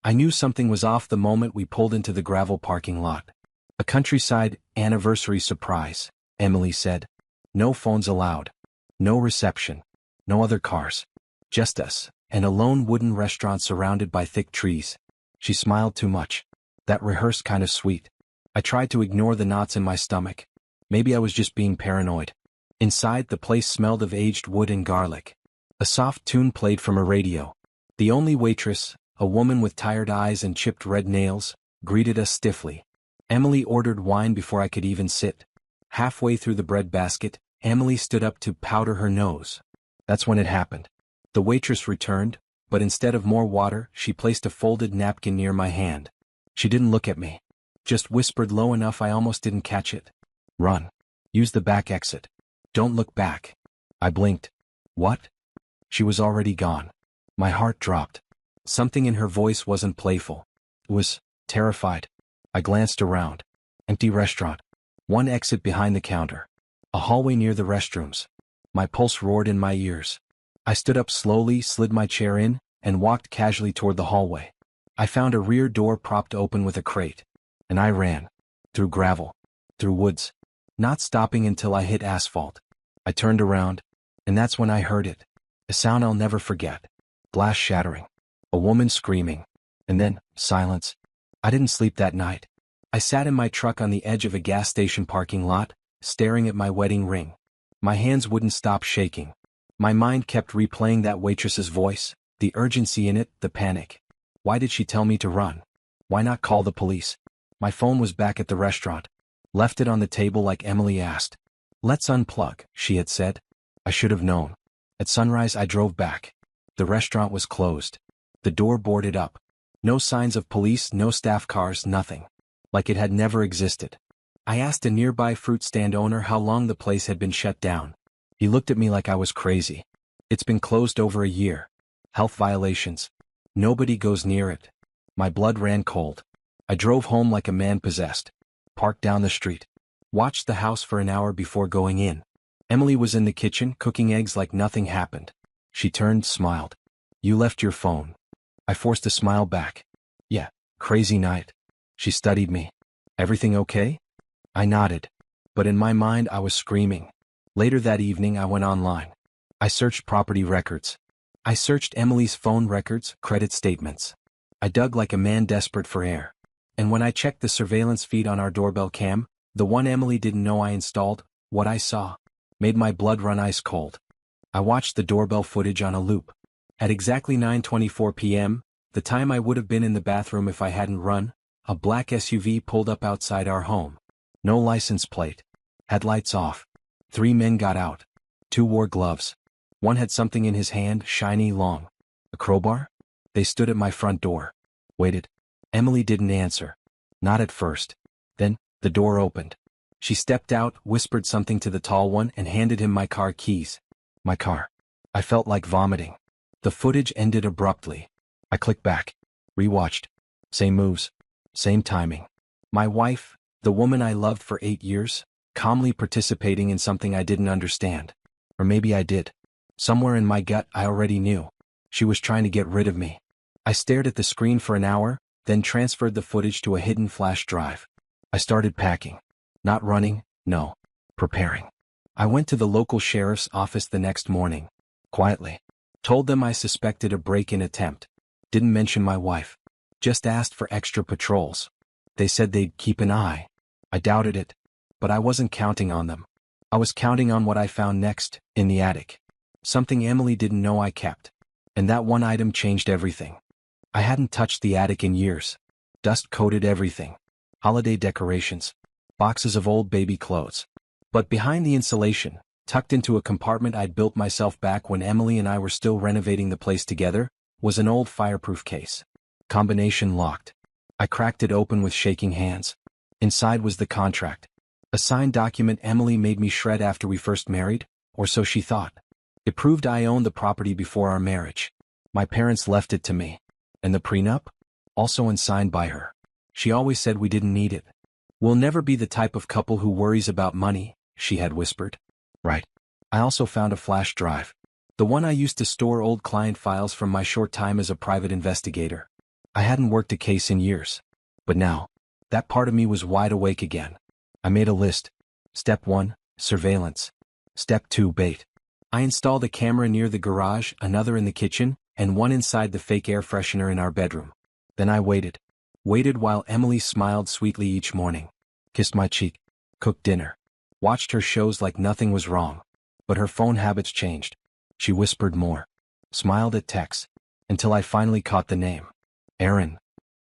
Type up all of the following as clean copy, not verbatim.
I knew something was off the moment we pulled into the gravel parking lot. A countryside anniversary surprise, Emily said. No phones allowed. No reception. No other cars. Just us, and a lone wooden restaurant surrounded by thick trees. She smiled too much. That rehearsed kind of sweet. I tried to ignore the knots in my stomach. Maybe I was just being paranoid. Inside, the place smelled of aged wood and garlic. A soft tune played from a radio. The only waitress, a woman with tired eyes and chipped red nails, greeted us stiffly. Emily ordered wine before I could even sit. Halfway through the bread basket, Emily stood up to powder her nose. That's when it happened. The waitress returned, but instead of more water, she placed a folded napkin near my hand. She didn't look at me. Just whispered low enough I almost didn't catch it. Run. Use the back exit. Don't look back. I blinked. What? She was already gone. My heart dropped. Something in her voice wasn't playful. It was terrified. I glanced around. Empty restaurant. One exit behind the counter. A hallway near the restrooms. My pulse roared in my ears. I stood up slowly, slid my chair in, and walked casually toward the hallway. I found a rear door propped open with a crate. And I ran. Through gravel. Through woods. Not stopping until I hit asphalt. I turned around, and that's when I heard it. A sound I'll never forget. Glass shattering. A woman screaming. And then, silence. I didn't sleep that night. I sat in my truck on the edge of a gas station parking lot, staring at my wedding ring. My hands wouldn't stop shaking. My mind kept replaying that waitress's voice, the urgency in it, the panic. Why did she tell me to run? Why not call the police? My phone was back at the restaurant. Left it on the table like Emily asked. Let's unplug, she had said. I should have known. At sunrise I drove back. The restaurant was closed. The door boarded up. No signs of police, no staff cars, nothing. Like it had never existed. I asked a nearby fruit stand owner how long the place had been shut down. He looked at me like I was crazy. It's been closed over a year. Health violations. Nobody goes near it. My blood ran cold. I drove home like a man possessed. Parked down the street. Watched the house for an hour before going in. Emily was in the kitchen, cooking eggs like nothing happened. She turned, smiled. You left your phone. I forced a smile back. Yeah, crazy night. She studied me. Everything okay? I nodded. But in my mind I was screaming. Later that evening I went online. I searched property records. I searched Emily's phone records, credit statements. I dug like a man desperate for air. And when I checked the surveillance feed on our doorbell cam, the one Emily didn't know I installed, what I saw made my blood run ice cold. I watched the doorbell footage on a loop. At exactly 9:24 p.m., the time I would have been in the bathroom if I hadn't run, a black SUV pulled up outside our home. No license plate. Headlights off. 3 men got out. 2 wore gloves. One had something in his hand, shiny, long. A crowbar? They stood at my front door. Waited. Emily didn't answer. Not at first. Then, the door opened. She stepped out, whispered something to the tall one, and handed him my car keys. My car. I felt like vomiting. The footage ended abruptly. I clicked back. Rewatched. Same moves. Same timing. My wife, the woman I loved for 8 years, calmly participating in something I didn't understand. Or maybe I did. Somewhere in my gut I already knew. She was trying to get rid of me. I stared at the screen for an hour, then transferred the footage to a hidden flash drive. I started packing. Not running, no. Preparing. I went to the local sheriff's office the next morning. Quietly. Told them I suspected a break-in attempt. Didn't mention my wife. Just asked for extra patrols. They said they'd keep an eye. I doubted it. But I wasn't counting on them. I was counting on what I found next, in the attic. Something Emily didn't know I kept. And that one item changed everything. I hadn't touched the attic in years. Dust coated everything. Holiday decorations. Boxes of old baby clothes. But behind the insulation, tucked into a compartment I'd built myself back when Emily and I were still renovating the place together, was an old fireproof case. Combination locked. I cracked it open with shaking hands. Inside was the contract. A signed document Emily made me shred after we first married, or so she thought. It proved I owned the property before our marriage. My parents left it to me. And the prenup? Also unsigned by her. She always said we didn't need it. We'll never be the type of couple who worries about money, she had whispered. Right. I also found a flash drive. The one I used to store old client files from my short time as a private investigator. I hadn't worked a case in years. But now, that part of me was wide awake again. I made a list. Step 1, surveillance. Step 2, bait. I installed a camera near the garage, another in the kitchen, and one inside the fake air freshener in our bedroom. Then I waited. Waited while Emily smiled sweetly each morning. Kissed my cheek. Cooked dinner. Watched her shows like nothing was wrong. But her phone habits changed. She whispered more. Smiled at texts. Until I finally caught the name. Aaron.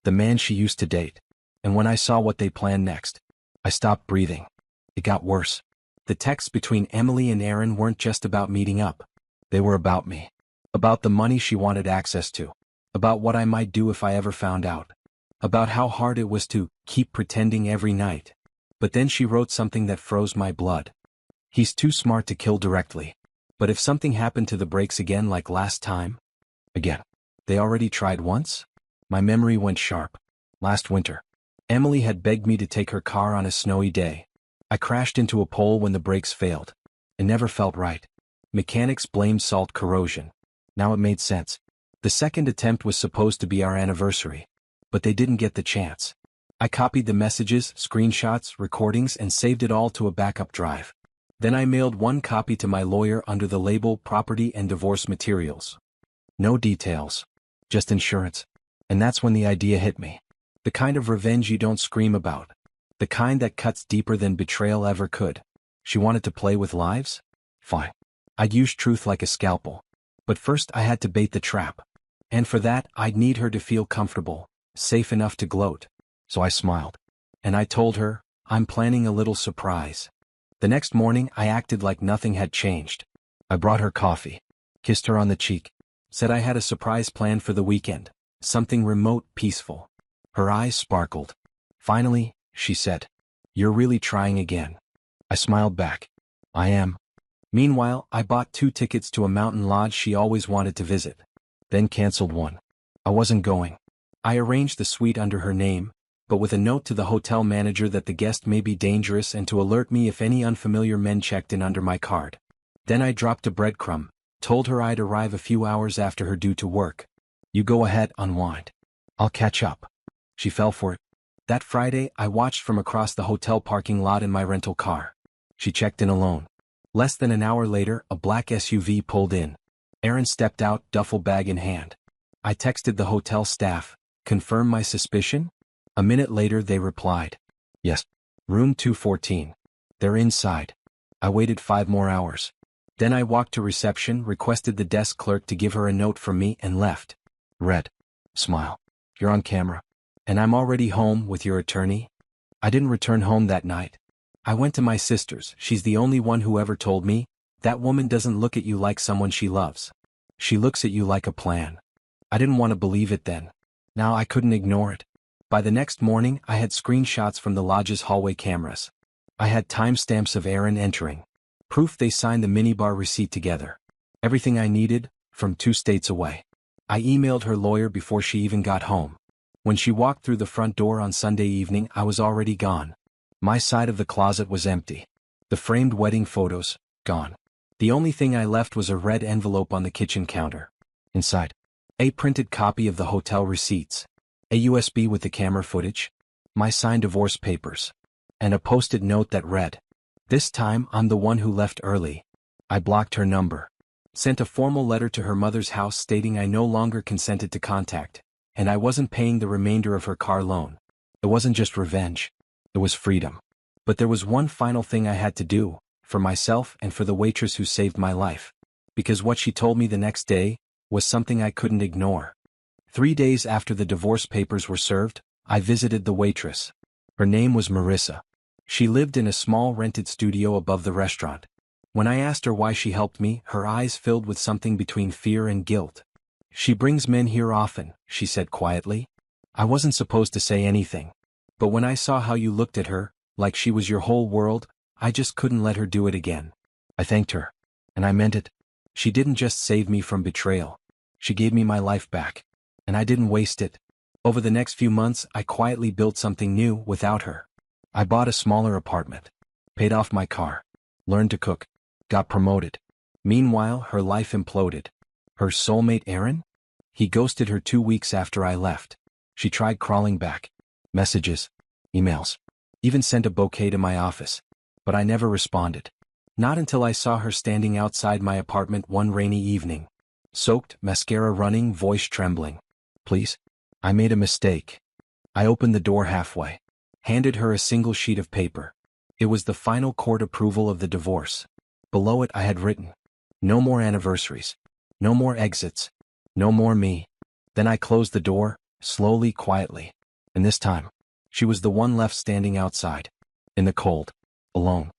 The man she used to date. And when I saw what they planned next, I stopped breathing. It got worse. The texts between Emily and Aaron weren't just about meeting up. They were about me. About the money she wanted access to. About what I might do if I ever found out. About how hard it was to keep pretending every night. But then she wrote something that froze my blood. He's too smart to kill directly. But if something happened to the brakes again like last time? Again. They already tried once? My memory went sharp. Last winter. Emily had begged me to take her car on a snowy day. I crashed into a pole when the brakes failed. It never felt right. Mechanics blamed salt corrosion. Now it made sense. The second attempt was supposed to be our anniversary. But they didn't get the chance. I copied the messages, screenshots, recordings, and saved it all to a backup drive. Then I mailed one copy to my lawyer under the label Property and Divorce Materials. No details. Just insurance. And that's when the idea hit me. The kind of revenge you don't scream about. The kind that cuts deeper than betrayal ever could. She wanted to play with lives? Fine. I'd use truth like a scalpel. But first I had to bait the trap. And for that, I'd need her to feel comfortable, safe enough to gloat. So I smiled. And I told her, I'm planning a little surprise. The next morning, I acted like nothing had changed. I brought her coffee. Kissed her on the cheek. Said I had a surprise planned for the weekend. Something remote, peaceful. Her eyes sparkled. Finally, she said, "You're really trying again." I smiled back. I am. Meanwhile, I bought 2 tickets to a mountain lodge she always wanted to visit. Then canceled one. I wasn't going. I arranged the suite under her name, but with a note to the hotel manager that the guest may be dangerous and to alert me if any unfamiliar men checked in under my card. Then I dropped a breadcrumb, told her I'd arrive a few hours after her due to work. You go ahead, unwind. I'll catch up. She fell for it. That Friday, I watched from across the hotel parking lot in my rental car. She checked in alone. Less than an hour later, a black SUV pulled in. Aaron stepped out, duffel bag in hand. I texted the hotel staff, confirm my suspicion? A minute later they replied. Yes. Room 214. They're inside. I waited 5 more hours. Then I walked to reception, requested the desk clerk to give her a note from me and left. Read. Smile. You're on camera. And I'm already home with your attorney? I didn't return home that night. I went to my sister's. She's the only one who ever told me, that woman doesn't look at you like someone she loves. She looks at you like a plan. I didn't want to believe it then. Now I couldn't ignore it. By the next morning, I had screenshots from the lodge's hallway cameras. I had timestamps of Aaron entering. Proof they signed the minibar receipt together. Everything I needed, from 2 states away. I emailed her lawyer before she even got home. When she walked through the front door on Sunday evening, I was already gone. My side of the closet was empty. The framed wedding photos, gone. The only thing I left was a red envelope on the kitchen counter. Inside, a printed copy of the hotel receipts, a USB with the camera footage, my signed divorce papers, and a post-it note that read, "This time I'm the one who left early." I blocked her number. Sent a formal letter to her mother's house stating I no longer consented to contact, and I wasn't paying the remainder of her car loan. It wasn't just revenge. It was freedom. But there was one final thing I had to do, for myself and for the waitress who saved my life. Because what she told me the next day was something I couldn't ignore. 3 days after the divorce papers were served, I visited the waitress. Her name was Marissa. She lived in a small rented studio above the restaurant. When I asked her why she helped me, her eyes filled with something between fear and guilt. "She brings men here often," she said quietly. I wasn't supposed to say anything. But when I saw how you looked at her, like she was your whole world, I just couldn't let her do it again. I thanked her. And I meant it. She didn't just save me from betrayal. She gave me my life back. And I didn't waste it. Over the next few months, I quietly built something new without her. I bought a smaller apartment. Paid off my car. Learned to cook. Got promoted. Meanwhile, her life imploded. Her soulmate Aaron? He ghosted her 2 weeks after I left. She tried crawling back. Messages, emails, even sent a bouquet to my office. But I never responded. Not until I saw her standing outside my apartment one rainy evening. Soaked, mascara running, voice trembling. Please? I made a mistake. I opened the door halfway. Handed her a single sheet of paper. It was the final court approval of the divorce. Below it I had written, no more anniversaries. No more exits. No more me. Then I closed the door, slowly, quietly. And this time, she was the one left standing outside. In the cold. Alone.